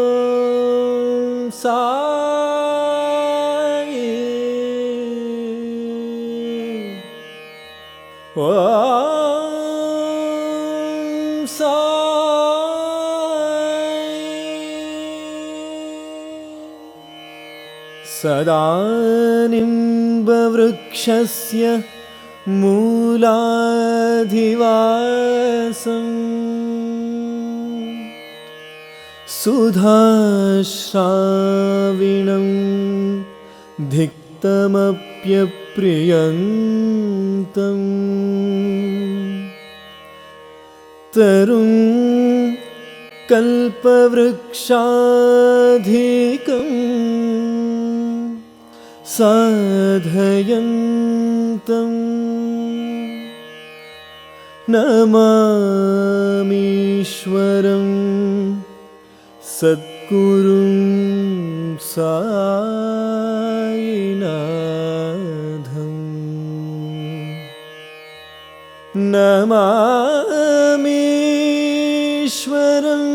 ఓం సాయి ఓం సాయి సదా నింబవృక్షస్య మూలాధివాసం సుధాశ్రావిణం ధిక్తమప్యప్రియంతం తరుం కల్పవృక్షాధికం సాధయంతం నమామీశ్వరం సద్గురుం సాయినాథం నమామీశ్వరం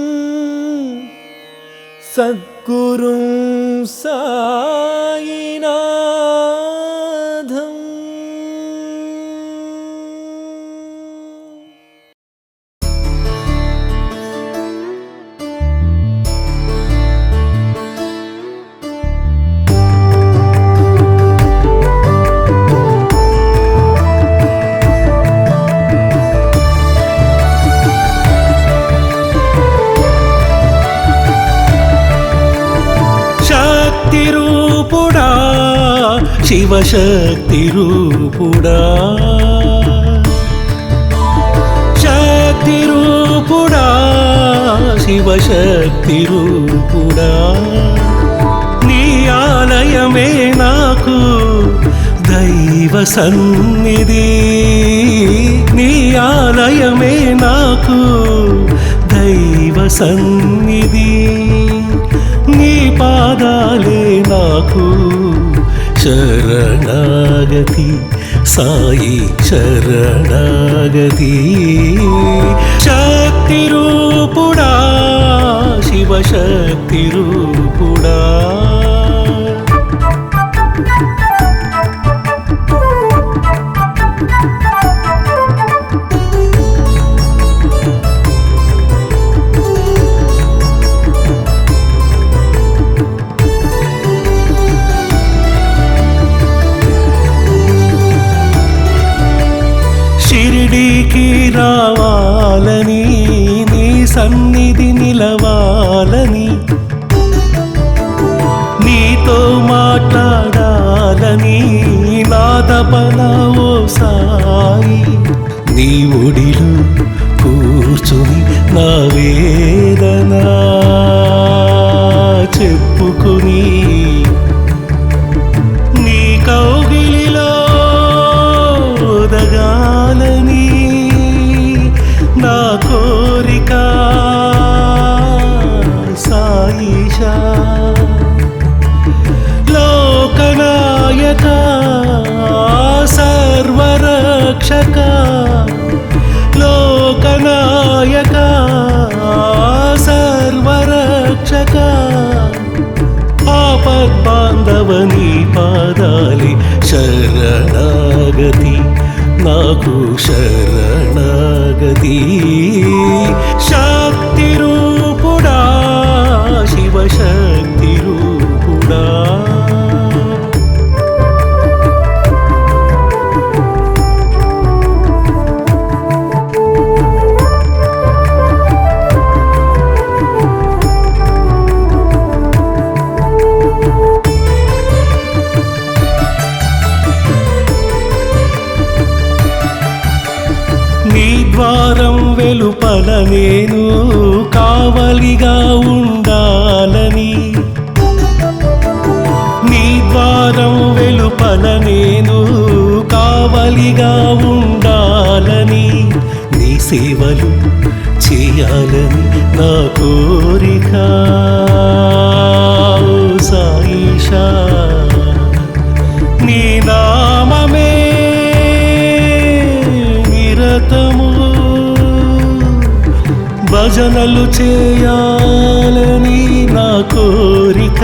సద్గురుం సాయినాథం. శక్తిరూపుడా శివశక్తిరూపుడా శక్తిరూపుడా శివశక్తిరూపుడా నీ ఆలయమే నాకు దైవ సన్నిధి నీ ఆలయమే నాకు దైవ సన్నిధి నీ పాదాలే నాకు శరణాగతి సాయి శరణాగతి శక్తిరూపుడా శివశక్తిరూపుడా షిరిడీకి రావాలని నీ సన్నిధి నిలవాలని నీతో మాట్లాడాలని నా తపన ఓ సాయి నీ ఒడిలో కూర్చుని నా వేదన చెప్పుకుని నీ కౌగిలిలో దగాలని నా కోరిక సాయిషా లోకనాయక సర్వరక్షక లోకనాయక సర్వరక్షక ఆపద్బాంధవని పాదాలి శరణాగతి నాకు శరణాగతి శక్తిరూపుడా శివశక్తిరూపుడా నీ ద్వారం వెలుపల నేను కావలిగా ఉండాలని నీ ద్వారం వెలుపల నేను కావలిగా ఉండాలని నీ సేవలు చేయాలని నా కోరిక సాయిషా నీ నామమే భజనలు చేయాలని నా కోరిక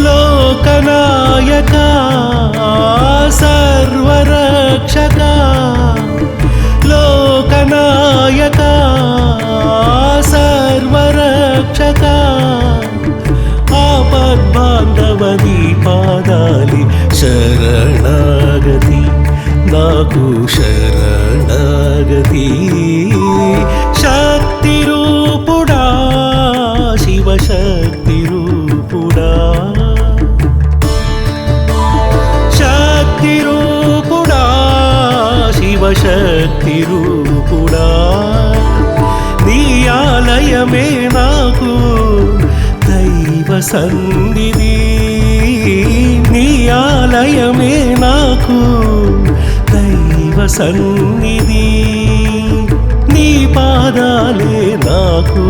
లోకనాయక సర్వరక్షక లోకనాయక సర్వరక్షక ఆపద్బాంధవని పాదాలి శరణాగతి నాకు శరణాగతి శక్తి రూపుడా శివశక్తి రూపుడా శక్తి రూపుడా శివశక్తి రూపుడా నీ ఆలయమే నాకు దైవ సన్నిధి నీ ఆలయమే నాకు దైవ సన్నిధి నీ పాదాలే నాకు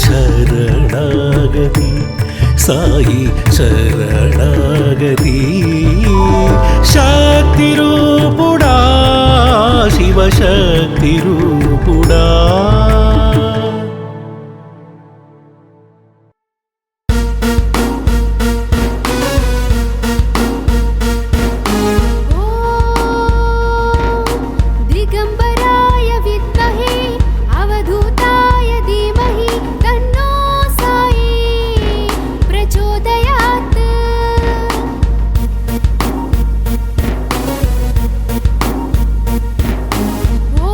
శరణాగతి సాయి శరణాగతి శక్తి రూపుడా శివశక్తి రూపుడా दिगंबराय विद्महे अवधूताय धीमहि तन्नो साई प्रचोदयात् ॐ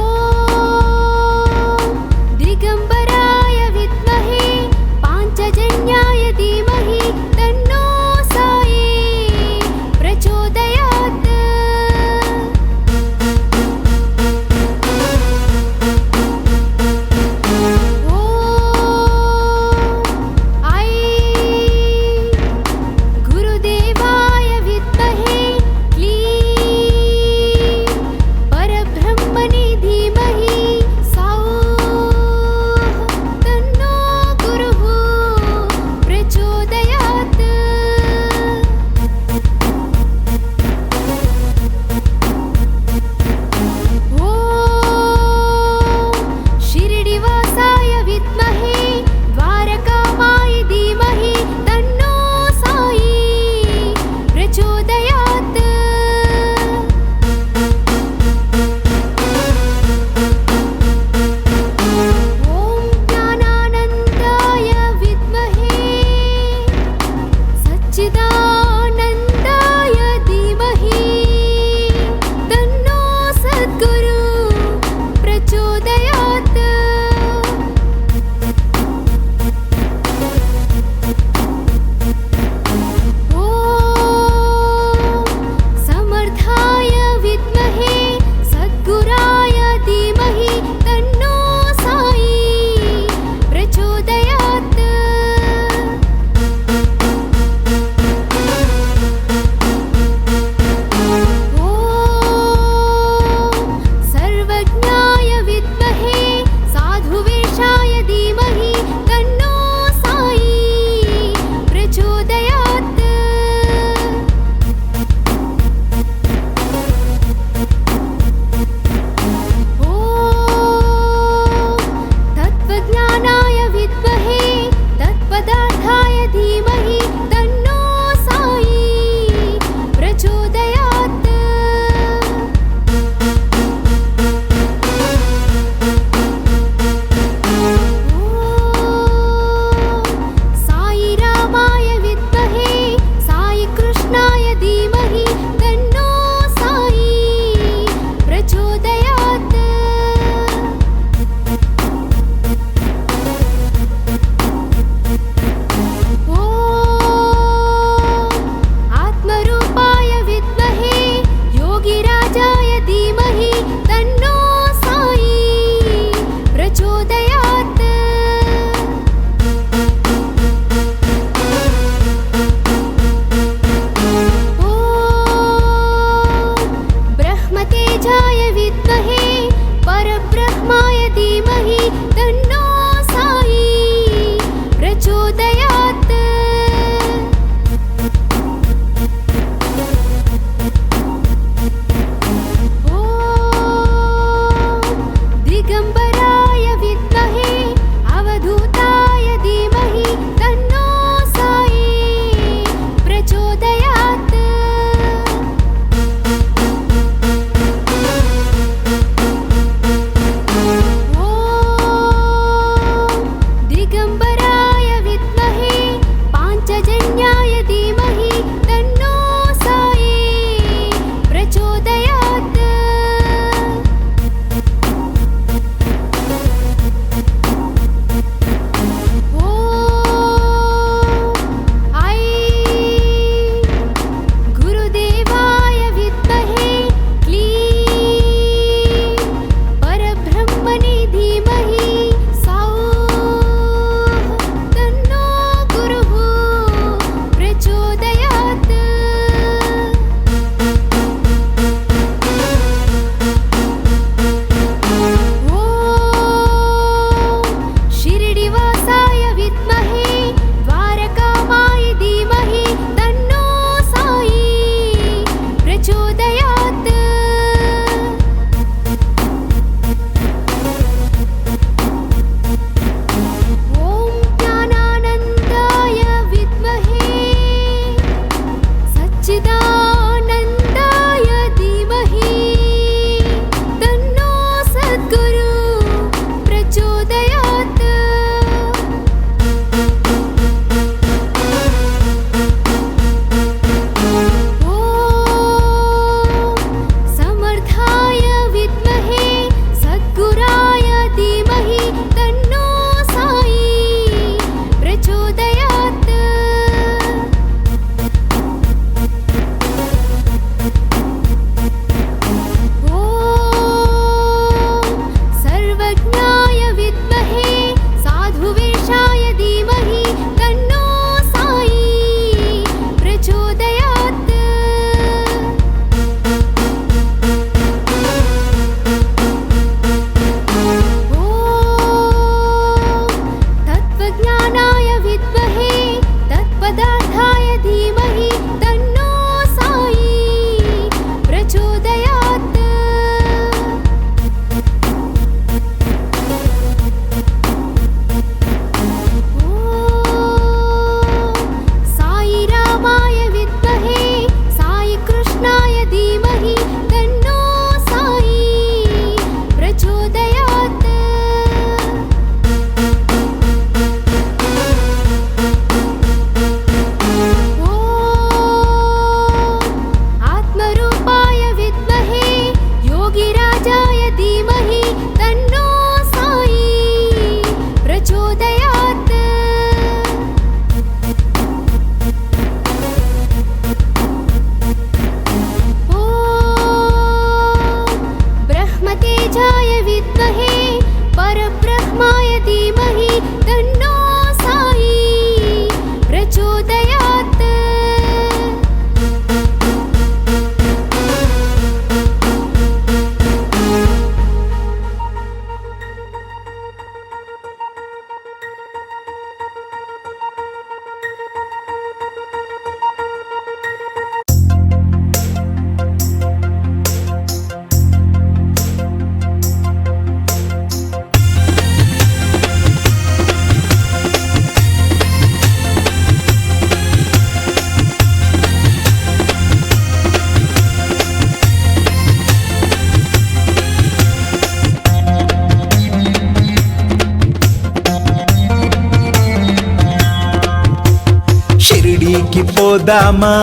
షిరిడీకి పోదామా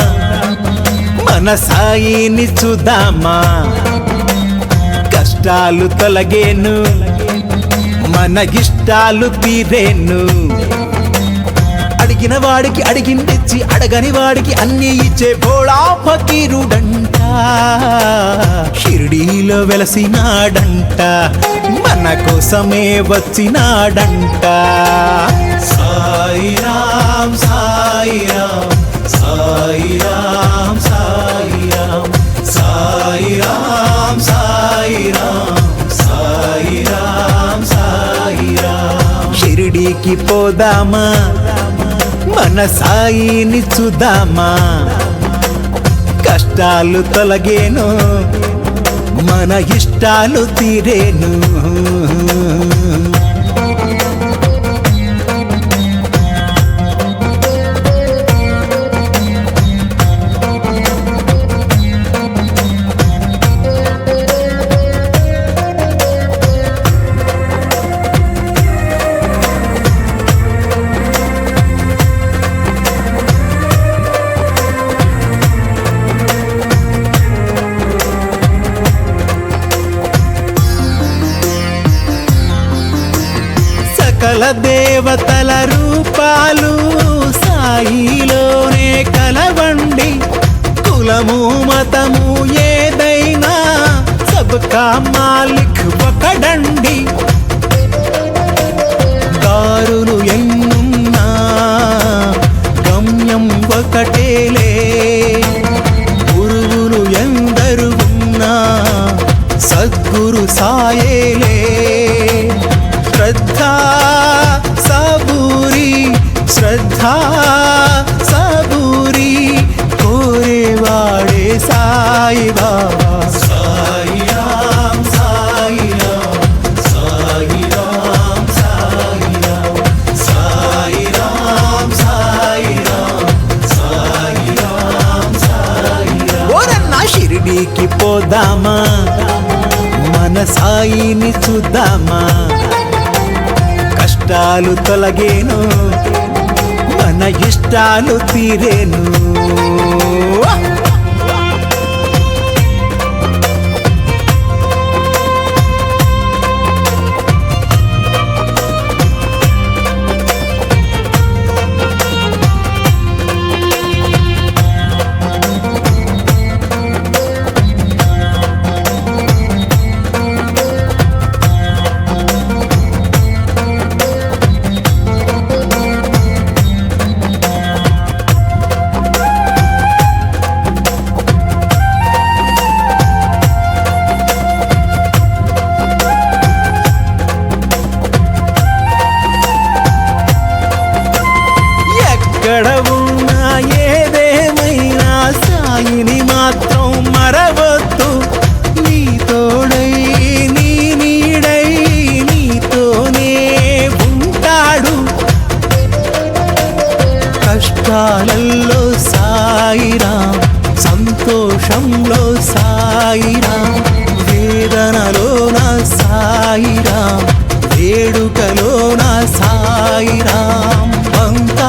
మన సాయిని చూద్దామా కష్టాలు తొలగేను మన ఇష్టాలు తీరేను అడిగిన వాడికి అడిగిందిచ్చి అడగని వాడికి అన్ని ఇచ్చే భోళా ఫకీరుడంట షిరిడీలో వెలసినాడంట మన కోసమే వచ్చినాడంట సాయిరాం సాయిరాం సాయిరాం సాయిరాం సాయిరాం సాయిరాం సాయిరాం సాయిరాం షిరిడీకి పోదామా మన సాయిని చూద్దామా కష్టాలు తొలగేను మన ఇష్టాలు తీరేను సకల దేవతల రూపాలు సాయిలోనే కలవండి కులము మతము ఏదైనా సబ్కా మాలిక్ ఒకడండి దారులు ఎన్నున్నా గమ్యం ఒకటేలే గురువులు ఎందరు ఉన్నా సద్గురు సాయేలే శ్రద్ధా సబూరి శ్రద్ధా సబూరి కోరేవాడే సాయి బాబా సాయిరాం సాయిరాం సాయిరాం సాయిరాం సాయిరాం సాయిరాం సాయిరాం సాయిరాం ఓరన్నా షిరిడీకి పోదామా మన సాయిని చూద్దామా కష్టాలు తొలగేను మన ఇష్టాలు తీరేను ఎక్కడ ఉన్నా ఏదేమైనా సాయిని మాత్రం మరవద్దు నీ తోడై నీ నీడై నీతోనే ఉంటాడు కష్టాలలో సాయిరాం సంతోషంలో సాయిరాం వేదనలోన సాయిరాం వేడుకలోన సాయిరాం అంతా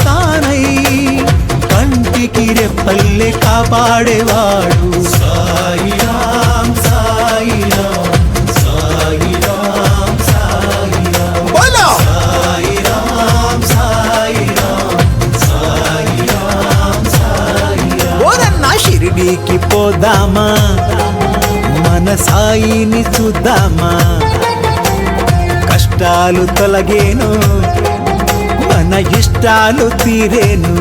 తానై కంటికి రెప్పల్లే కాపాడేవాడు సాయిరాం సాయిరాం సాయిరాం సాయిరాం సాయిరాం సాయిరాం సాయిరాం సాయిరాం ఓరన్నా షిరిడీకి పోదామా మన సాయిని చూద్దామా కష్టాలు తొలగేను మన ఇష్టాలు తీరేను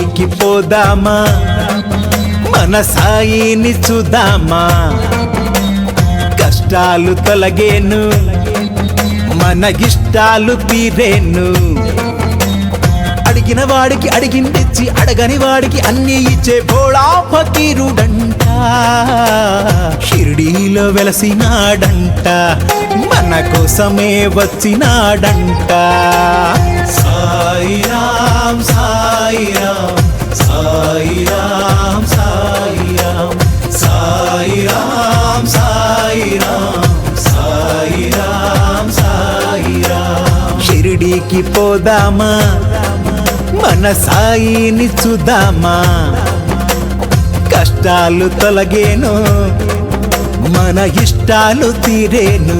షిరిడీకి పోదామా మన సాయిని చూద్దామా కష్టాలు తొలగేను మన ఇష్టాలు తీరేను అడిగిన వాడికి అడిగిందిచ్చి అడగని వాడికి అన్నీ ఇచ్చే భోళా ఫకీరుడంట షిరిడీలో వెలసినాడంట మన కోసమే వచ్చినాడంట సాయిరాం సాయిరాం సాయిరాం సాయిరాం సాయిరాం సాయిరాం సాయిరాం సాయిరాం షిరిడీకి పోదామా మన సాయిని చూద్దామా కష్టాలు తొలగేను మన ఇష్టాలు తీరేను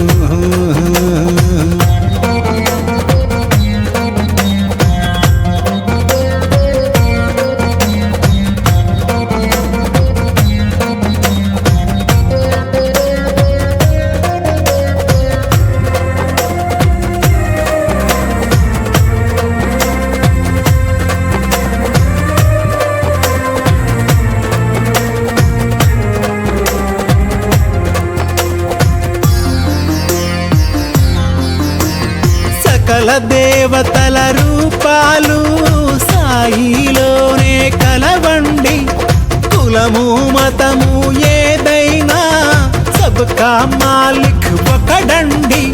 సకల దేవతల రూపాలు సాయిలోనే కలవండి కులము మతము ఏదైనా సబ్కా మాలిక్ ఒకడండి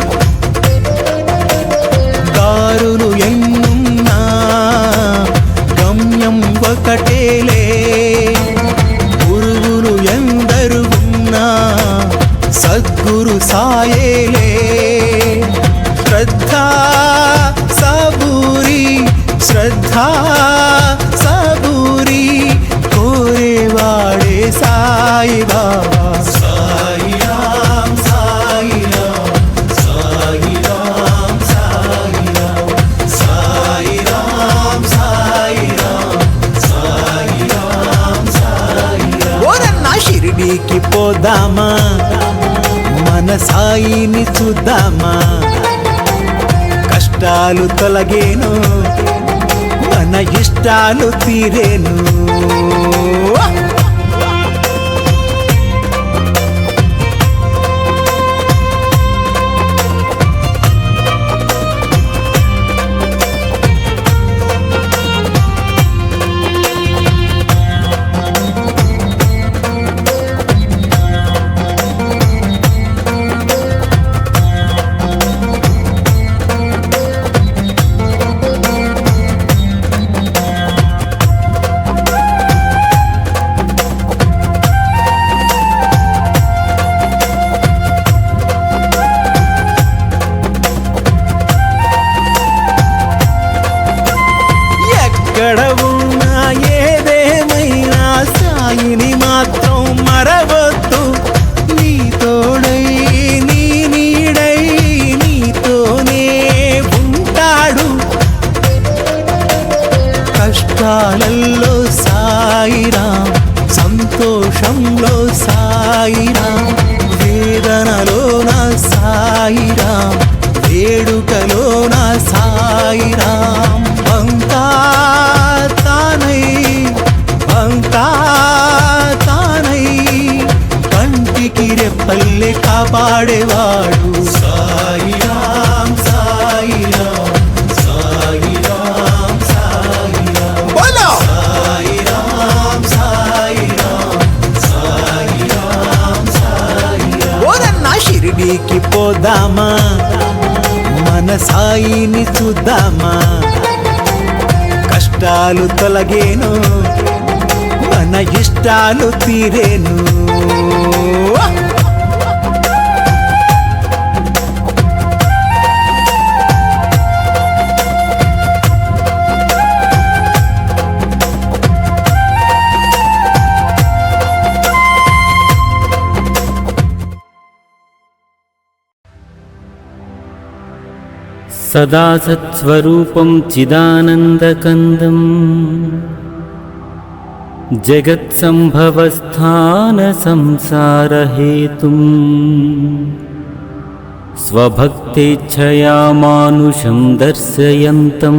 దారులు ఎన్నున్నా గమ్యం ఒకటేలే గురువులు ఎందరు ఉన్నా సద్గురు సాయేలే శ్రద్ధా సబూరి శ్రద్ధా సబూరి కోరేవాడే సాయి బాబా సాయిరాం సాయిరాం సాయిరాం సాయిరాం సాయిరాం సాయిరాం సాయిరాం సాయిరాం ఓరన్నా షిరిడీకి పోదామా మన సాయిని చూద్దామా కష్టాలు తొలగేను మన ఇష్టాలు తీరేను ఎక్కడ ఉన్నా ఏదేమైనా సాయిని మాత్రం మరవద్దు నీ తోడై నీ నీడై నీతోనే ఉంటాడు కష్టాలలో సాయిరాం సంతోషంలో సాయిరాం వేదనలోన సాయిరాం వేడుకలోన సాయిరాం అంతా తానై కంటికి రెప్పల్లే కాపాడేవాడు సాయిరాం సాయిరాం సాయిరాం సాయిరాం సాయిరాం సాయిరాం సాయిరాం సాయిరాం ఓరన్నా షిరిడీకి పోదామా మన సాయిని చూద్దామా కష్టాలు తొలగేను మన ఇష్టాలు తీరేను సదా సత్స్వరూపం చిదానందకందం జగత్సంభవస్థాన సంసారహేతుం స్వభక్తేచ్ఛయా మానుషం దర్శయంతం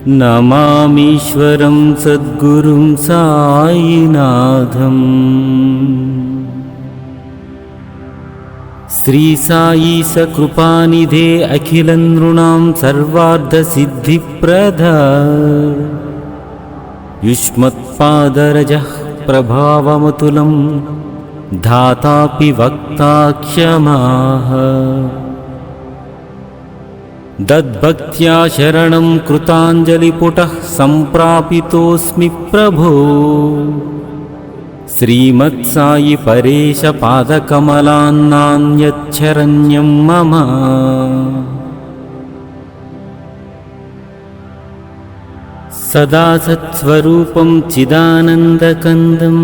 నమామీశ్వరం సద్గురుం సాయినాథం. శ్రీ సాయి సకృపానిధే అఖిలం నృణాం సర్వార్థ సిద్ధిప్రద యుష్మత్పాదరజః ప్రభావమతులం ధాతాపి వక్తా క్షమాః. దద్భక్త్యా శరణం కృతాంజలిపుటః సంప్రాపితోస్మి ప్రభో. శ్రీమత్సాయి పరేశ పాదకమలాన్నాన్యచ్చరణ్యం మమ. సదా సత్స్వరూపం చిదానందకందం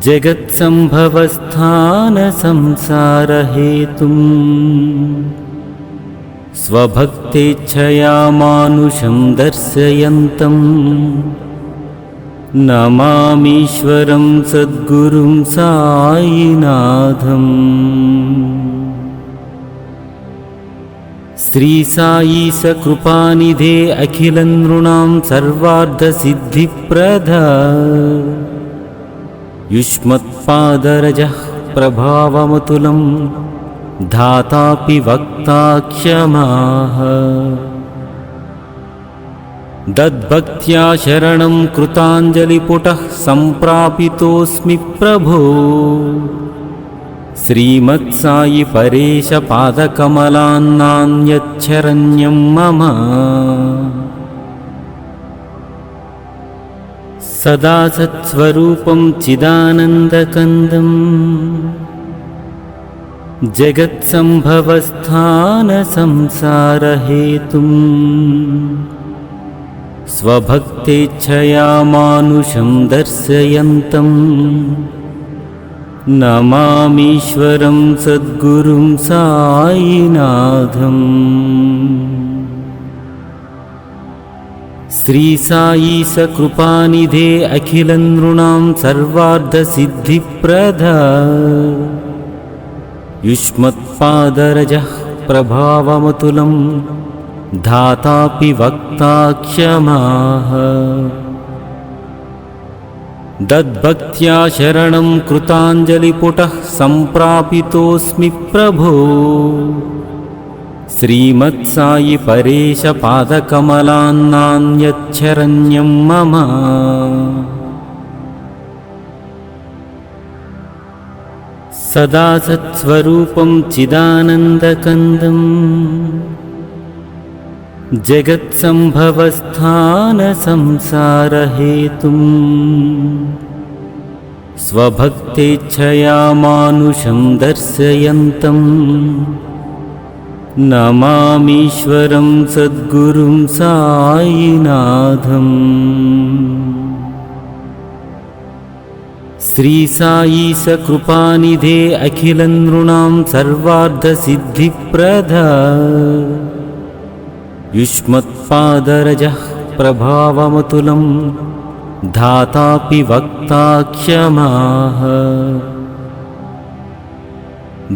జగత్సంభవస్థాన సంసారహేతుం స్వభక్తేచ్ఛయా మానుషం దర్శయంతం నమామీశ్వరం సద్గురుం సాయినాథం. శ్రీ సాయి సకృపానిధే అఖిలం నృణాం సర్వార్థ సిద్ధిప్రద యుష్మత్పాదరజః ప్రభావమతులం ధాతాపి వక్తా క్షమాః. దద్భక్త్యా శరణం కృతాంజలిపుటః సంప్రాపితోస్మి ప్రభో. శ్రీమత్సాయి పరేశ పాదకమలాన్నాన్యచ్చరణ్యం మమ. సదా సత్స్వరూపం చిదానందకందం జగత్సంభవస్థాన సంసారహేతుం స్వభక్తేచ్ఛయా మానుషం దర్శయంతం నమామీశ్వరం సద్గురుం సాయినాథం. శ్రీ సాయి సకృపానిధే అఖిలం నృణాం సర్వార్థ సిద్ధిప్రద యుష్మత్పాదరజః ప్రభావమతులం ధాతాపి వక్తా క్షమాః. దద్భక్త్యా శరణం కృతాంజలిపుటః సంప్రాపితోస్మి ప్రభో. శ్రీమత్సాయి పరేశ పాదకమలాన్నాన్యచ్చరణ్యం మమ. సదా సత్స్వరూపం చిదానందకందం జగత్సంభవస్థాన సంసారహేతుం స్వభక్తేచ్ఛయా మానుషం దర్శయంతం నమామీశ్వరం సద్గురుం సాయినాథం. శ్రీ సాయి సకృపానిధే అఖిలం నృణాం సర్వార్థ సిద్ధిప్రద యుష్మత్పాదరజః ప్రభావమతులం ధాతాపి వక్తా క్షమాః.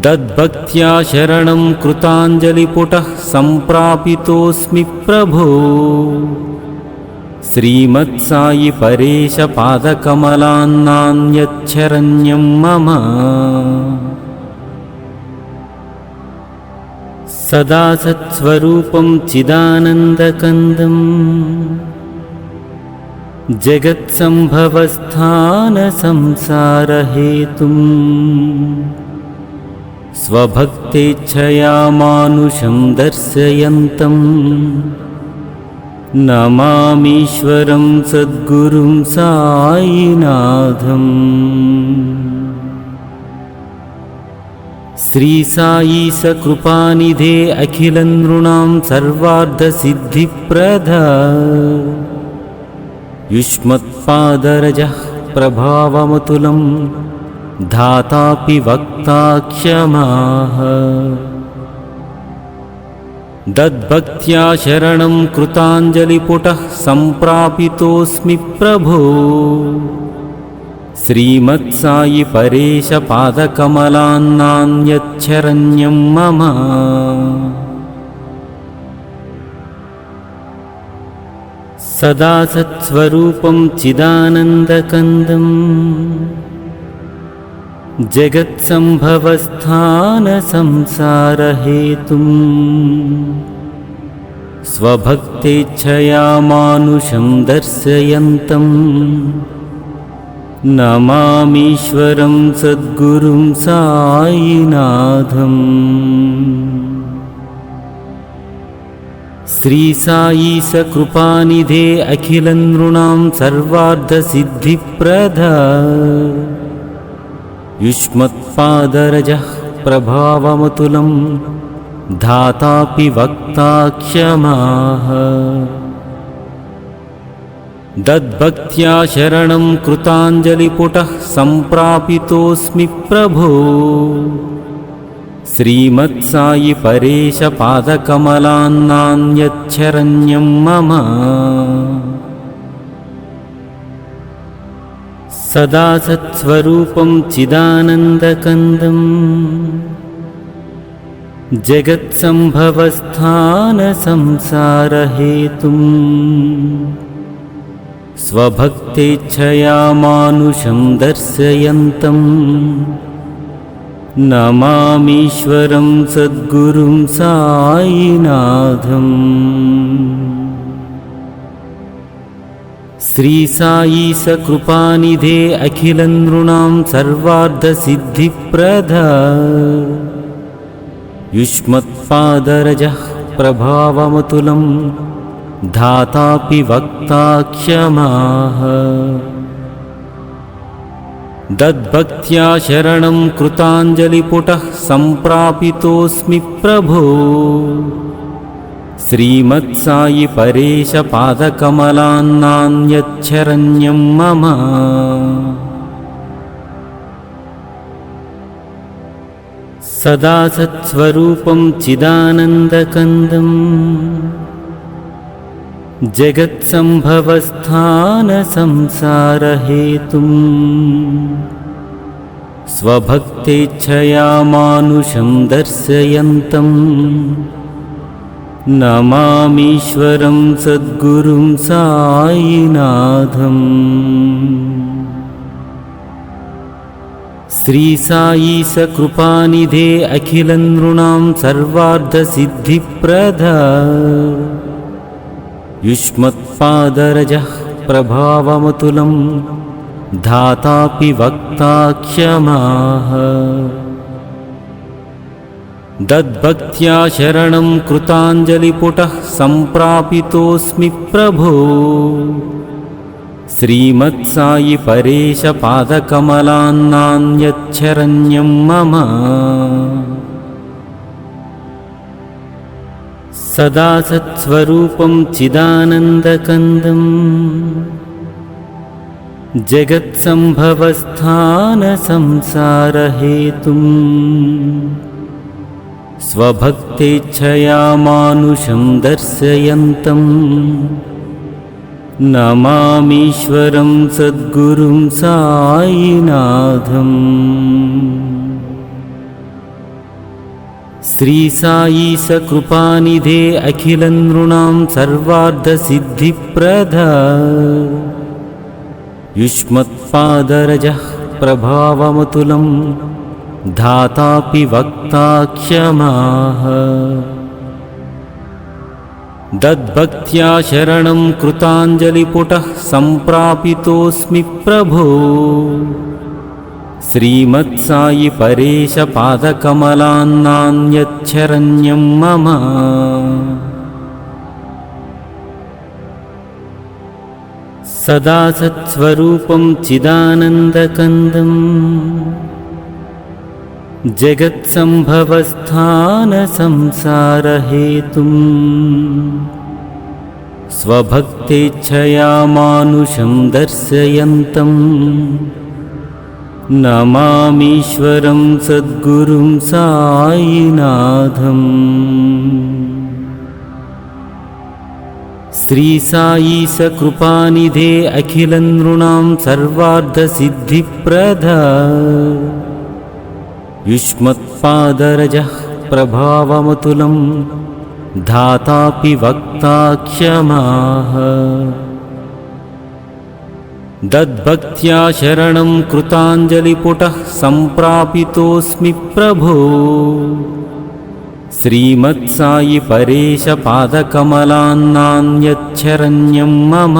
దద్భక్త్యా శరణం కృతాంజలిపుటః సంప్రాపితోస్మి ప్రభో. శ్రీమత్సాయి పరేశ పాదకమలాన్నాన్యచ్చరణ్యం మమ. సదా సత్స్వరూపం చిదానందకందం జగత్సంభవస్థాన సంసారహేతుం స్వభక్తేచ్ఛయా మానుషం దర్శయంతం నమామీశ్వరం సద్గురుం సాయినాథం. శ్రీ సాయి సకృపానిధే అఖిలం నృణాం సర్వార్థ సిద్ధిప్రద యుష్మత్పాదరజః ప్రభావమతులం ధాతాపి వక్తా క్షమాః. దద్భక్త్యా శరణం కృతాంజలిపుటః సంప్రాపితోస్మి ప్రభో. శ్రీమత్సాయి పరేశ పాదకమలాన్నాన్యచ్చరణ్యం మమ. सदा सत्स्वरूपं चिदानन्दकन्दं जगत्सम्भवस्थानसंसारहेतुं स्वभक्तेच्छया मानुषं दर्शयन्तं नमामीश्वरं सद्गुरुं साईनाथम्। श्री साई सकृपानिधे अखिलनृणां सर्वार्थसिद्धिप्रदा युष्मत्पादरजः प्रभावमतुलं धातापि वक्ता क्षमाः। दद्भक्त्या शरणं कृताञ्जलिपुटः सम्प्रापितोऽस्मि प्रभो। श्रीमत्साई परेश पादकमलान्नान्यच्छरण्यं मम। सदा सत्स्वरूपं चिदानन्दकन्दं जगत्सम्भवस्थानसंसारहेतुं स्वभक्तेच्छया मानुषं दर्शयन्तं नमामीश्वरं सद्गुरुं साईनाथम्। श्री साई सकृपानिधे अखिलनृणां सर्वार्थसिद्धिप्रदा युष्मत्पादरजः प्रभावमतुलं धातापि वक्ता क्षमाः। दद्भक्त्या शरणं कृताञ्जलिपुटः सम्प्रापितोऽस्मि प्रभो। श्रीमत्साई परेश पादकमलान्नान्यच्छरण्यं मम। सदा सत्स्वरूपं चिदानन्दकन्दं जगत्सम्भवस्थानसंसारहेतुं स्वभक्तेच्छया मानुषं दर्शयन्तं नमामीश्वरं सद्गुरुं साईनाथम्। श्री साई सकृपानिधे अखिलनृणां सर्वार्थसिद्धिप्रदा युष्मत्पादरजः प्रभावमतुलं धातापि वक्ता क्षमाः। दद्भक्त्या शरणं कृताञ्जलिपुटः सम्प्रापितोऽस्मि प्रभो। श्रीमत्साई परेश पादकमलान्नान्यच्छरण्यं मम। सदा सत्स्वरूपं चिदानन्दकन्दं जगत्सम्भवस्थानसंसारहेतुं स्वभक्तेच्छया मानुषं दर्शयन्तं नमामीश्वरं सद्गुरुं साईनाथम्। श्री साई सकृपानिधे अखिलनृणां सर्वार्थसिद्धिप्रदा युष्मत्पादरजः प्रभावमतुलं धातापि वक्ता क्षमाः। दद्भक्त्या शरणं कृताञ्जलिपुटः सम्प्रापितोऽस्मि प्रभो। श्रीमत्साई परेश पादकमलान्नान्यच्छरण्यं मम। सदा सत्स्वरूपं चिदानन्दकन्दं जगत्सम्भवस्थानसंसारहेतुं स्वभक्तेच्छया मानुषं दर्शयन्तं नमामीश्वरं सद्गुरुं साईनाथम्। श्री साई सकृपानिधे अखिलनृणां सर्वार्थसिद्धिप्रदा युष्मत्पादरजः प्रभावमतुलं धातापि वक्ता क्षमाः। दद्भक्त्या शरणं कृताञ्जलिपुटः सम्प्रापितोऽस्मि प्रभो श्रीमत्सायि परेश पादकमलान्नान्यच्छरण्यं मम